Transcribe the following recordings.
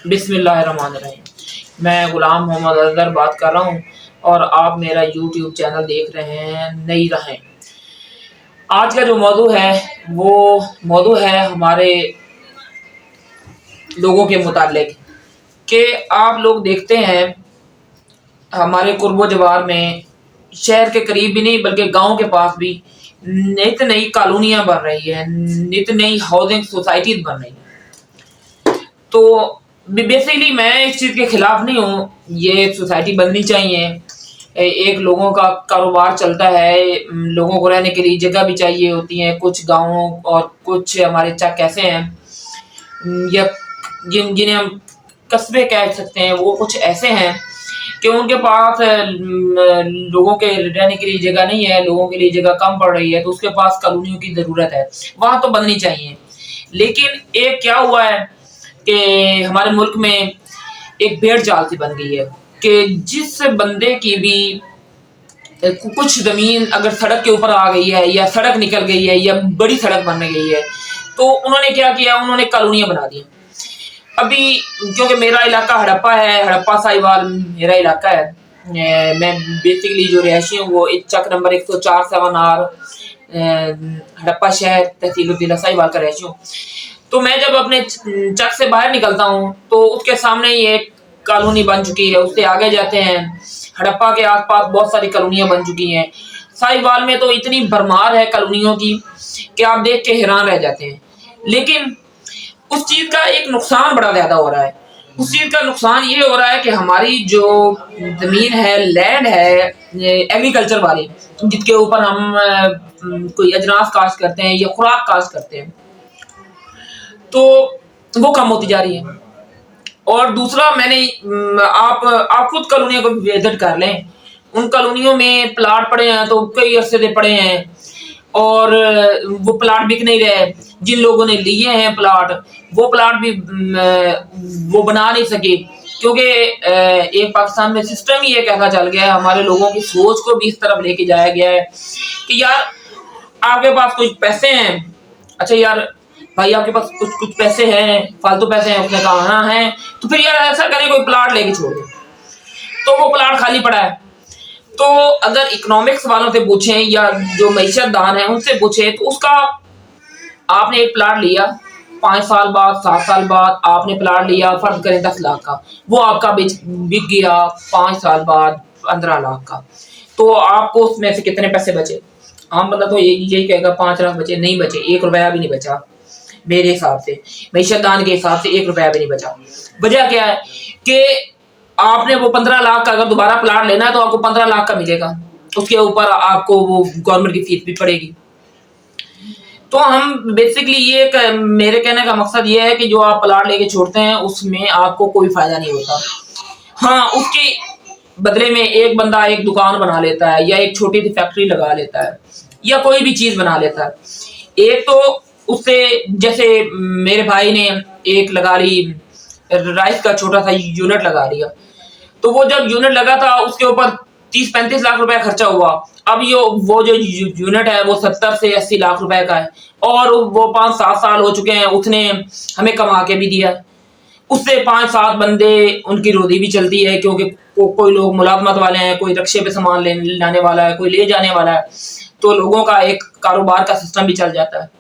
بسم اللہ الرحمن الرحیم۔ میں غلام محمد اظہر بات کر رہا ہوں اور آپ میرا یوٹیوب چینل دیکھ رہے ہیں نئی راہیں۔ آج کا جو موضوع ہے وہ موضوع ہے ہمارے لوگوں کے متعلق کہ آپ لوگ دیکھتے ہیں ہمارے قرب و جوار میں شہر کے قریب بھی نہیں بلکہ گاؤں کے پاس بھی نت نئی کالونیاں بن رہی ہیں، نت نئی ہاؤسنگ سوسائٹیز بن رہی ہیں۔ تو بیسیکلی میں اس چیز کے خلاف نہیں ہوں، یہ سوسائٹی بننی چاہیے۔ ایک لوگوں کا کاروبار چلتا ہے، لوگوں کو رہنے کے لیے جگہ بھی چاہیے ہوتی ہے۔ کچھ گاؤں اور کچھ ہمارے چک ایسے ہیں یا جنہیں ہم قصبے کہہ سکتے ہیں، وہ کچھ ایسے ہیں کہ ان کے پاس لوگوں کے رہنے کے لیے جگہ نہیں ہے، لوگوں کے لیے جگہ کم پڑ رہی ہے، تو اس کے پاس کالونیوں کی ضرورت ہے، وہاں تو بننی چاہیے۔ لیکن ایک کیا ہوا ہے کہ ہمارے ملک میں ایک بھیڑ چال سی بن گئی ہے کہ جس بندے کی بھی کچھ زمین اگر سڑک کے اوپر آ گئی ہے یا سڑک نکل گئی ہے یا بڑی سڑک بن گئی ہے تو انہوں نے کیا کیا، انہوں نے کالونیاں بنا دی۔ ابھی کیونکہ میرا علاقہ ہڑپا ہے، ہڑپا ساہیوال میرا علاقہ ہے، میں بیسیکلی جو رہائشی ہوں وہ چک نمبر 104 ہڑپا شہر تحصیل ضلع ساہیوال کا رہائشی ہوں۔ تو میں جب اپنے چک سے باہر نکلتا ہوں تو اس کے سامنے ہی ایک کالونی بن چکی ہے، اس سے آگے جاتے ہیں ہڑپا کے آس پاس بہت ساری کالونیاں بن چکی ہیں۔ ساہیوال میں تو اتنی بھرمار ہے کالونیوں کی کہ آپ دیکھ کے حیران رہ جاتے ہیں۔ لیکن اس چیز کا ایک نقصان بڑا زیادہ ہو رہا ہے۔ اس چیز کا نقصان یہ ہو رہا ہے کہ ہماری جو زمین ہے، لینڈ ہے ایگریکلچر والی، جس کے اوپر ہم کوئی اجناس کاشت کرتے ہیں یا خوراک کاشت کرتے ہیں، تو وہ کم ہوتی جا رہی ہے۔ اور دوسرا میں نے آپ خود کالونیوں کو وزٹ کر لیں، ان کالونیوں میں پلاٹ پڑے ہیں تو کئی عرصے سے پڑے ہیں اور وہ پلاٹ بک نہیں رہے۔ جن لوگوں نے لیے ہیں پلاٹ، وہ پلاٹ بھی وہ بنا نہیں سکے، کیونکہ ایک پاکستان میں سسٹم ہی ایک ایسا چل گیا ہے، ہمارے لوگوں کی سوچ کو بھی اس طرف لے کے جایا گیا ہے کہ یار آپ کے پاس کچھ پیسے ہیں، اچھا یار بھائی آپ کے پاس کچھ پیسے ہیں، فالتو پیسے ہیں، اپنے کہاں ہیں، تو پھر یار ایسا کریں کوئی پلاٹ لے کے چھوڑ دیں۔ تو وہ پلاٹ خالی پڑا ہے۔ تو اگر اکنامکس والوں سے پوچھیں یا جو معیشت دان ہیں ان سے پوچھیں تو اس کا آپ نے ایک پلاٹ لیا، 5 سال بعد 7 سال بعد آپ نے پلاٹ لیا، فرض کریں 10 لاکھ کا، وہ آپ کا بک گیا 5 سال بعد 15 لاکھ کا، تو آپ کو اس میں سے کتنے پیسے بچے؟ عام بندہ تو یہی کہے گا 5 لاکھ بچے، نہیں بچے، 1 روپیہ بھی نہیں بچا۔ میرے حساب سے، معیشت دان کے حساب سے 1 روپیہ بھی نہیں بچا۔ وجہ کیا ہے کہ آپ نے وہ 15 لاکھ کا اگر دوبارہ پلاٹ لینا ہے تو آپ کو 15 لاکھ کا ملے گا، اس کے اوپر آپ کو وہ گورنمنٹ کی فیس بھی پڑے گی۔ تو ہم بیسکلی یہ میرے کہنے کا مقصد یہ ہے کہ جو آپ پلاٹ لے کے چھوڑتے ہیں اس میں آپ کو کوئی فائدہ نہیں ہوتا۔ ہاں، اس کے بدلے میں ایک بندہ ایک دکان بنا لیتا ہے یا ایک چھوٹی سی فیکٹری لگا لیتا ہے یا کوئی بھی چیز بنا لیتا ہے۔ ایک تو اس سے جیسے میرے بھائی نے ایک لگا لی رائس کا چھوٹا سا یونٹ لگا لیا، تو وہ جب یونٹ لگا تھا اس کے اوپر 30-35 لاکھ روپے خرچہ ہوا۔ اب وہ جو یونٹ ہے وہ 70 سے 80 لاکھ روپے کا ہے اور وہ 5-7 سال ہو چکے ہیں، اس نے ہمیں کما کے بھی دیا ہے۔ اس سے 5-7 بندے ان کی روزی بھی چلتی ہے، کیونکہ کوئی لوگ ملازمت والے ہیں، کوئی رکشے پہ سامان لانے والا ہے، کوئی لے جانے والا ہے، تو لوگوں کا ایک کاروبار کا سسٹم بھی چل جاتا ہے۔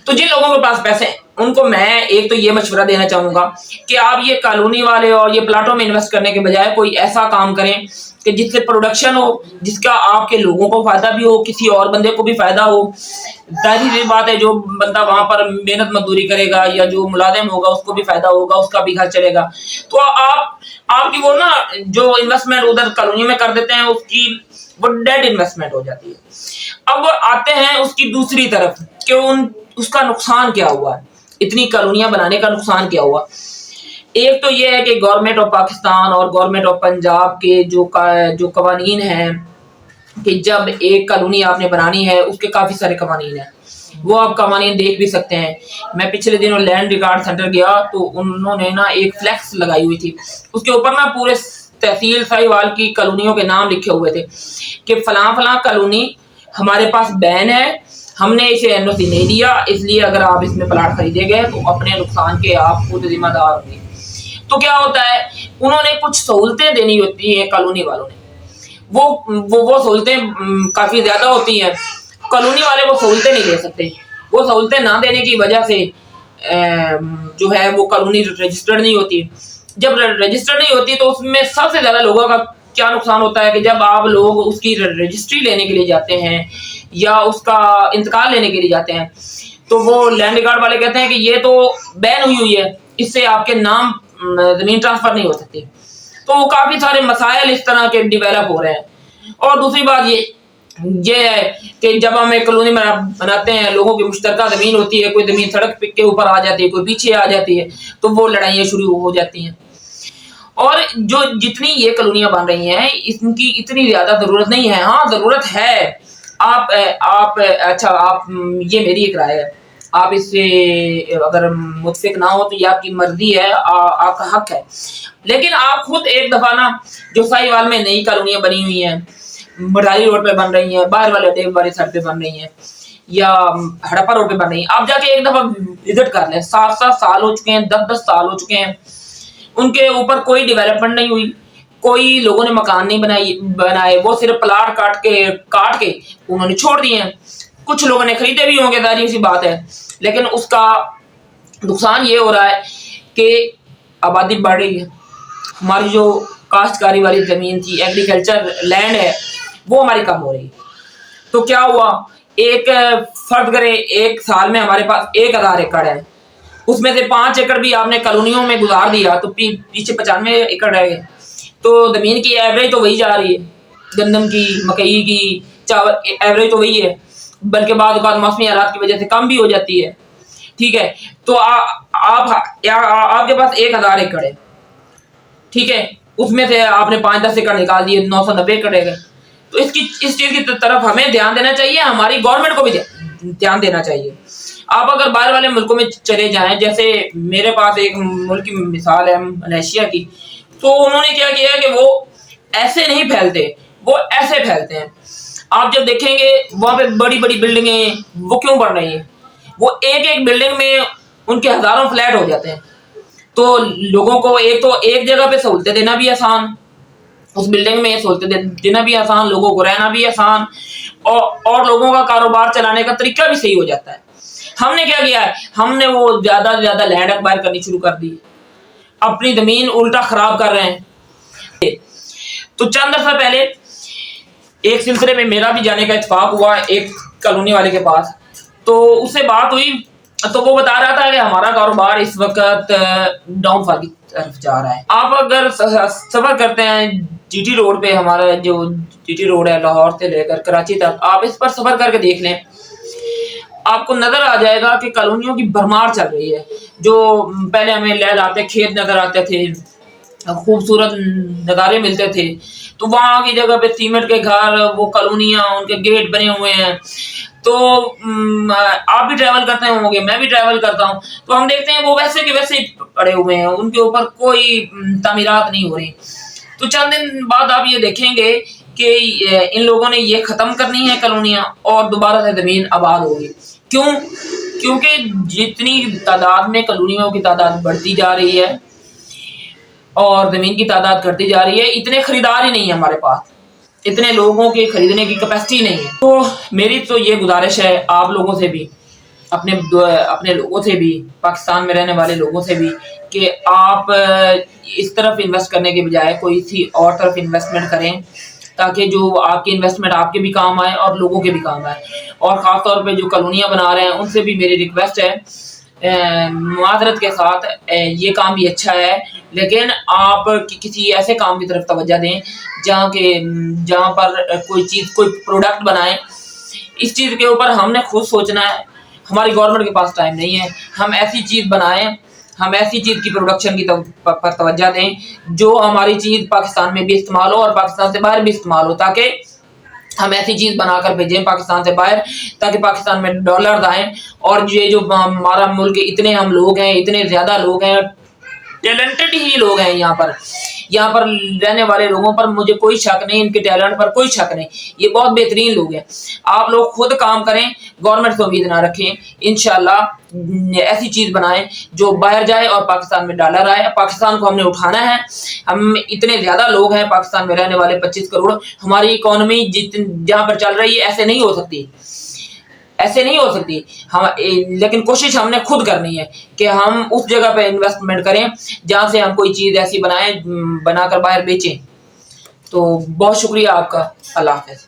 تو جن لوگوں کے پاس پیسے ہیں ان کو میں ایک تو یہ مشورہ دینا چاہوں گا کہ آپ یہ کالونی والے اور یہ پلاٹوں میں انویسٹ کرنے کے بجائے کوئی ایسا کام کریں کہ جس سے پروڈکشن ہو، جس کا آپ کے لوگوں کو فائدہ بھی ہو، کسی اور بندے کو بھی فائدہ ہو۔ ظاہر سی بات ہے جو بندہ وہاں پر محنت مزدوری کرے گا یا جو ملازم ہوگا اس کو بھی فائدہ ہوگا، اس کا بھی گھر چلے گا۔ تو آپ کی وہ نا جو انویسٹمنٹ ادھر کالونی میں کر دیتے ہیں اس کی وہ ڈیڈ انویسٹمنٹ ہو جاتی ہے۔ اب آتے ہیں اس کی دوسری طرف کہ اس کا نقصان کیا ہوا ہے، اتنی کالونیاں بنانے کا نقصان کیا ہوا۔ ایک تو یہ ہے کہ گورنمنٹ آف پاکستان اور گورنمنٹ آف پنجاب کے جو قوانین ہیں کہ جب ایک کالونی آپ نے بنانی ہے اس کے کافی سارے قوانین ہیں، وہ آپ قوانین دیکھ بھی سکتے ہیں۔ میں پچھلے دنوں لینڈ ریکارڈ سینٹر گیا تو انہوں نے نا ایک فلیکس لگائی ہوئی تھی، اس کے اوپر نا پورے تحصیل ساہیوال کی کالونیوں کے نام لکھے ہوئے تھے کہ فلاں فلاں کالونی ہمارے پاس بین ہے، ہم نے اسے NOC نہیں دیا، اس لیے اگر آپ اس میں پلاٹ خریدے گئے تو اپنے نقصان کے آپ خود ذمہ دار ہوں گے۔ تو کیا ہوتا ہے انہوں نے کچھ سہولتیں دینی ہوتی ہیں کالونی والوں نے، وہ سہولتیں کافی زیادہ ہوتی ہیں، کالونی والے وہ سہولتیں نہیں دے سکتے، وہ سہولتیں نہ دینے کی وجہ سے جو ہے وہ کالونی رجسٹرڈ نہیں ہوتی، جب رجسٹرڈ نہیں ہوتی تو اس میں سب سے زیادہ لوگوں کا کیا نقصان ہوتا ہے کہ جب آپ لوگ اس کی رجسٹری لینے کے لیے جاتے ہیں یا اس کا انتقال لینے کے لیے جاتے ہیں تو وہ لینڈ ریکارڈ والے کہتے ہیں کہ یہ تو بین ہوئی ہے، اس سے آپ کے نام زمین ٹرانسفر نہیں ہو سکتی، تو کافی سارے مسائل اس طرح کے ڈیولپ ہو رہے ہیں۔ اور دوسری بات یہ ہے کہ جب ہم ایک کالونی بناتے ہیں، لوگوں کی مشترکہ زمین ہوتی ہے، کوئی زمین سڑک کے اوپر آ جاتی ہے، کوئی پیچھے آ جاتی ہے، تو وہ لڑائیاں شروع ہو جاتی ہیں۔ اور جو جتنی یہ کالونیاں بن رہی ہیں ان کی اتنی زیادہ ضرورت نہیں ہے، ہاں ضرورت ہے، آپ یہ میری ایک رائے ہے، آپ اس سے اگر متفق نہ ہو تو یہ آپ کی مرضی ہے، آپ کا حق ہے، لیکن آپ خود ایک دفعہ نا جو ساہیوال میں نئی کالونیاں بنی ہوئی ہیں، مڈالی روڈ پہ بن رہی ہیں، باہر والے ڈیم والے سائڈ پہ بن رہی ہیں یا ہڑپا روڈ پہ بن رہی ہیں، آپ جا کے ایک دفعہ وزٹ کر لیں، 7 سال ہو چکے ہیں، 10 سال ہو چکے ہیں، ان کے اوپر کوئی ڈیولپمنٹ نہیں ہوئی، کوئی لوگوں نے مکان نہیں بنائے، وہ صرف پلاٹ کاٹ کے انہوں نے چھوڑ دیے ہیں، کچھ لوگوں نے خریدے بھی ہوں گے، ظاہر سی بات ہے، لیکن اس کا نقصان یہ ہو رہا ہے کہ آبادی بڑھ رہی ہے، ہماری جو کاشتکاری والی زمین تھی، ایگریکلچر لینڈ ہے، وہ ہماری کم ہو رہی ہے، تو کیا ہوا، ایک فرض کرے ایک سال میں ہمارے پاس 1000 ایکڑ ہے، اس میں سے 5 ایکڑ بھی آپ نے کالونیوں میں گزار دیا تو پیچھے 95 ایکڑ رہ گئے، تو زمین کی ایوریج تو وہی جا رہی ہے، گندم کی، مکئی کی، چاول ایوریج تو وہی ہے، بلکہ بعض اوقات موسمی حالات کی وجہ سے کم بھی ہو جاتی ہے، ٹھیک ہے، تو آپ کے پاس 1000 ایکڑ ہے، ٹھیک ہے، اس میں سے آپ نے 5-10 ایکڑ نکال دیے، 990 ایکڑ رہ گئے، تو اس چیز کی طرف ہمیں دھیان دینا چاہیے، ہماری گورنمنٹ کو بھی دھیان دینا چاہیے۔ آپ اگر باہر والے ملکوں میں چلے جائیں، جیسے میرے پاس ایک ملک کی مثال ہے ملیشیا کی، تو انہوں نے کیا کیا کہ وہ ایسے نہیں پھیلتے، وہ ایسے پھیلتے ہیں، آپ جب دیکھیں گے وہاں پہ بڑی بڑی بلڈنگیں وہ کیوں بن رہی ہیں، وہ ایک بلڈنگ میں ان کے ہزاروں فلیٹ ہو جاتے ہیں، تو لوگوں کو ایک جگہ پہ سہولتیں دینا بھی آسان، اس بلڈنگ میں سہولتیں دینا بھی آسان، لوگوں کو رہنا بھی آسان، اور لوگوں کا کاروبار چلانے کا طریقہ بھی صحیح ہو جاتا ہے۔ ہم نے کیا کیا ہے، ہم نے وہ زیادہ سے زیادہ لینڈ ایکوائر کرنی شروع کر دی، اپنی زمین الٹا خراب کر رہے ہیں۔ تو چند عرصہ پہلے ایک سلسلے میں میرا بھی جانے کا اتفاق ہوا ایک کالونی والے کے پاس، تو اس سے بات ہوئی تو وہ بتا رہا تھا کہ ہمارا کاروبار اس وقت ڈاؤن فال کی طرف جا رہا ہے۔ آپ اگر سفر کرتے ہیں جی ٹی روڈ پہ، ہمارا جو جی ٹی روڈ ہے لاہور سے لے کر کراچی تک، آپ اس پر سفر کر کے دیکھ لیں، آپ کو نظر آ جائے گا کہ کالونیوں کی بھرمار چل رہی ہے، جو پہلے ہمیں لہلاتے کھیت نظر آتے تھے، خوبصورت نظارے ملتے تھے، تو وہاں کی جگہ پہ سیمنٹ کے گھر، وہ کالونیاں، ان کے گیٹ بنے ہوئے ہیں، تو آپ بھی ٹریول کرتے ہوں گے، میں بھی ٹریول کرتا ہوں، تو ہم دیکھتے ہیں وہ ویسے کے ویسے پڑے ہوئے ہیں، ان کے اوپر کوئی تعمیرات نہیں ہو رہی، تو چند دن بعد آپ یہ دیکھیں گے کہ ان لوگوں نے یہ ختم کرنی ہے کالونیاں، اور دوبارہ سے زمین آباد ہوگی۔ کیوں؟ کیونکہ جتنی تعداد میں کالونیوں کی تعداد بڑھتی جا رہی ہے اور زمین کی تعداد گھٹتی جا رہی ہے، اتنے خریدار ہی نہیں ہیں ہمارے پاس، اتنے لوگوں کے خریدنے کی کیپیسٹی نہیں ہے۔ تو میری تو یہ گزارش ہے آپ لوگوں سے بھی، اپنے لوگوں سے بھی، پاکستان میں رہنے والے لوگوں سے بھی، کہ آپ اس طرف انویسٹ کرنے کے بجائے کوئی سی اور طرف انویسٹمنٹ کریں، تاکہ جو آپ کی انویسٹمنٹ آپ کے بھی کام آئے اور لوگوں کے بھی کام آئے، اور خاص طور پہ جو کالونیاں بنا رہے ہیں ان سے بھی میری ریکویسٹ ہے، معذرت کے ساتھ، یہ کام بھی اچھا ہے، لیکن آپ کسی ایسے کام کی طرف توجہ دیں جہاں پر کوئی پروڈکٹ بنائیں، اس چیز کے اوپر ہم نے خود سوچنا ہے، ہماری گورنمنٹ کے پاس ٹائم نہیں ہے، ہم ایسی چیز بنائیں، ہم ایسی چیز کی پروڈکشن کی پر توجہ دیں جو ہماری چیز پاکستان میں بھی استعمال ہو اور پاکستان سے باہر بھی استعمال ہو، تاکہ ہم ایسی چیز بنا کر بھیجیں پاکستان سے باہر، تاکہ پاکستان میں ڈالرز آئیں، اور یہ جو ہمارا ملک اتنے ہم لوگ ہیں، اتنے زیادہ لوگ ہیں، ٹیلنٹڈ ہی لوگ ہیں یہاں پر، یہاں پر رہنے والے لوگوں پر مجھے کوئی شک نہیں، ان کے ٹیلنٹ پر کوئی شک نہیں، یہ بہت بہترین لوگ ہیں۔ آپ لوگ خود کام کریں، گورنمنٹ سے امید نہ رکھیں، انشاءاللہ ایسی چیز بنائیں جو باہر جائے اور پاکستان میں ڈالر آئے۔ پاکستان کو ہم نے اٹھانا ہے، ہم اتنے زیادہ لوگ ہیں پاکستان میں رہنے والے 25 کروڑ، ہماری اکانومی جہاں پر چل رہی ہے ایسے نہیں ہو سکتی، ایسے نہیں ہو سکتی ہم، لیکن کوشش ہم نے خود کرنی ہے کہ ہم اس جگہ پہ انویسٹمنٹ کریں جہاں سے ہم کوئی چیز ایسی بنائیں، بنا کر باہر بیچیں۔ تو بہت شکریہ آپ کا، اللہ حافظ۔